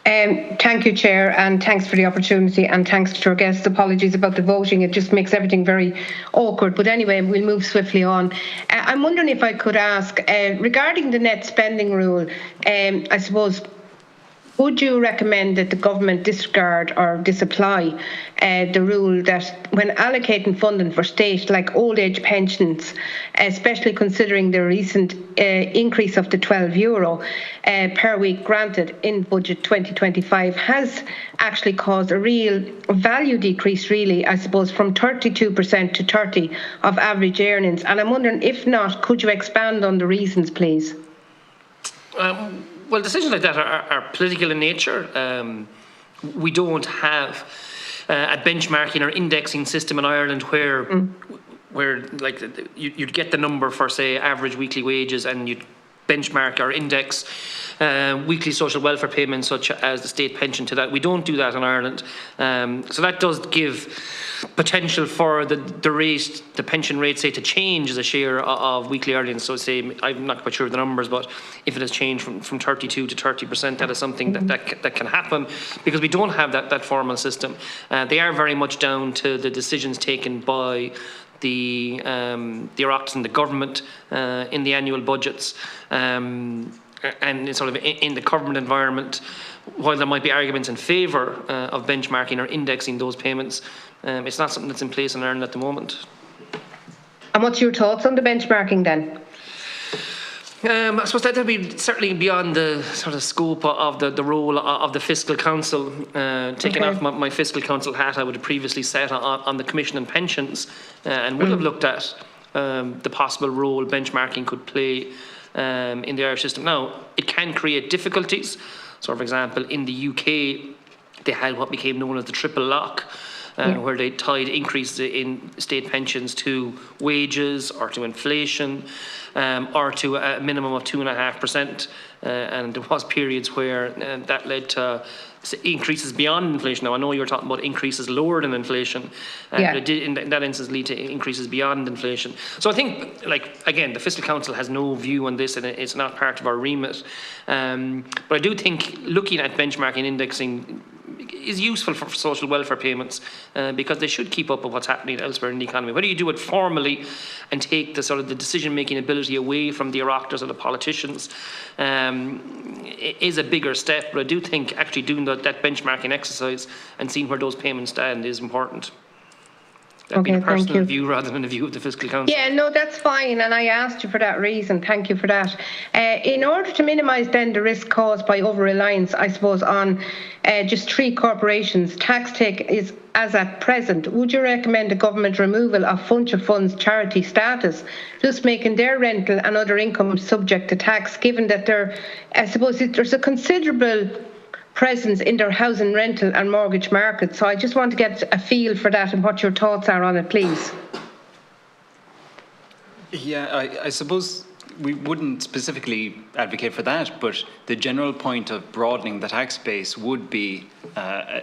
Thank you, Chair, and thanks for the opportunity, and thanks to our guests. Apologies about the voting. It just makes everything very awkward. But anyway, we'll move swiftly on. I'm wondering if I could ask, regarding the net spending rule, I suppose, would you recommend that the government disregard or disapply the rule that when allocating funding for state like old age pensions, especially considering the recent increase of the €12 per week granted in budget 2025 has actually caused a real value decrease, really, I suppose, from 32% to 30% of average earnings? And I'm wondering, if not, could you expand on the reasons, please? Well, decisions like that are political in nature. We don't have a benchmarking or indexing system in Ireland where like you'd get the number for, say, average weekly wages, and you'd benchmark or index weekly social welfare payments such as the state pension to that. We don't do that in Ireland. So that does give potential for the pension rate, say, to change as a share of weekly earnings. So say, I'm not quite sure of the numbers, but if it has changed from 32 to 30%, that is something that can happen, because we don't have that formal system. They are very much down to the decisions taken by the Oireachtas and the government in the annual budgets, and sort of in the government environment. While there might be arguments in favour of benchmarking or indexing those payments, it's not something that's in place in Ireland at the moment. And what's your thoughts on the benchmarking then? I suppose that would be certainly beyond the sort of scope of the role of the Fiscal Council. Taking off my Fiscal Council hat, I would have previously sat on the Commission on Pensions and would have looked at the possible role benchmarking could play in the Irish system. Now, it can create difficulties. So, for example, in the UK, they had what became known as the triple lock, where they tied increases in state pensions to wages or to inflation, or to a minimum of 2.5%. And there was periods where that led to increases beyond inflation. Now, I know you're talking about increases lower than inflation, but it did in that instance lead to increases beyond inflation. So I think, like, again, the Fiscal Council has no view on this, and it's not part of our remit. But I do think looking at benchmarking indexing is useful for social welfare payments, because they should keep up with what's happening elsewhere in the economy. Whether you do it formally and take the sort of the decision-making ability away from the Oireachtas or the politicians is a bigger step. But I do think actually doing that benchmarking exercise and seeing where those payments stand is important. That'd be a personal view rather than a view of the Fiscal Council. Yeah, no, that's fine, and I asked you for that reason. Thank you for that. In order to minimise then the risk caused by over-reliance, I suppose, on just three corporations, tax take is as at present, would you recommend the government removal of Funcha Fund's charity status, thus making their rental and other income subject to tax, given that there's a considerable presence in their housing, rental and mortgage market? So I just want to get a feel for that and what your thoughts are on it, please. Yeah, I suppose we wouldn't specifically advocate for that, but the general point of broadening the tax base would be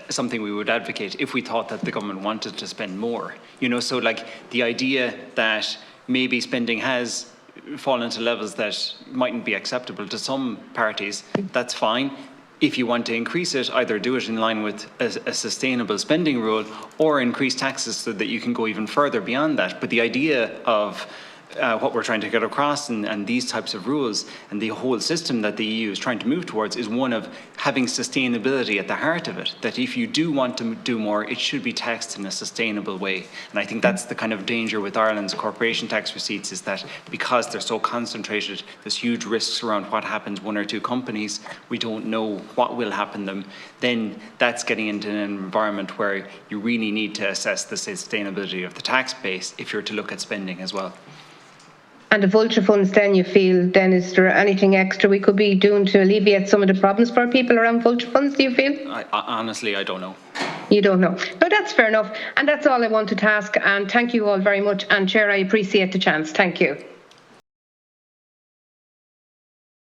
something we would advocate if we thought that the government wanted to spend more. You know, so like the idea that maybe spending has fallen to levels that mightn't be acceptable to some parties, that's fine. If you want to increase it, either do it in line with a sustainable spending rule or increase taxes so that you can go even further beyond that. But the idea of what we're trying to get across and these types of rules and the whole system that the EU is trying to move towards is one of having sustainability at the heart of it. That if you do want to do more, it should be taxed in a sustainable way. And I think that's the kind of danger with Ireland's corporation tax receipts, is that because they're so concentrated, there's huge risks around what happens one or two companies. We don't know what will happen them. Then that's getting into an environment where you really need to assess the sustainability of the tax base if you're to look at spending as well. And the vulture funds, then, you feel, then is there anything extra we could be doing to alleviate some of the problems for people around vulture funds, do you feel? Honestly, I don't know. You don't know. No, that's fair enough. And that's all I wanted to ask. And thank you all very much. And Chair, I appreciate the chance. Thank you.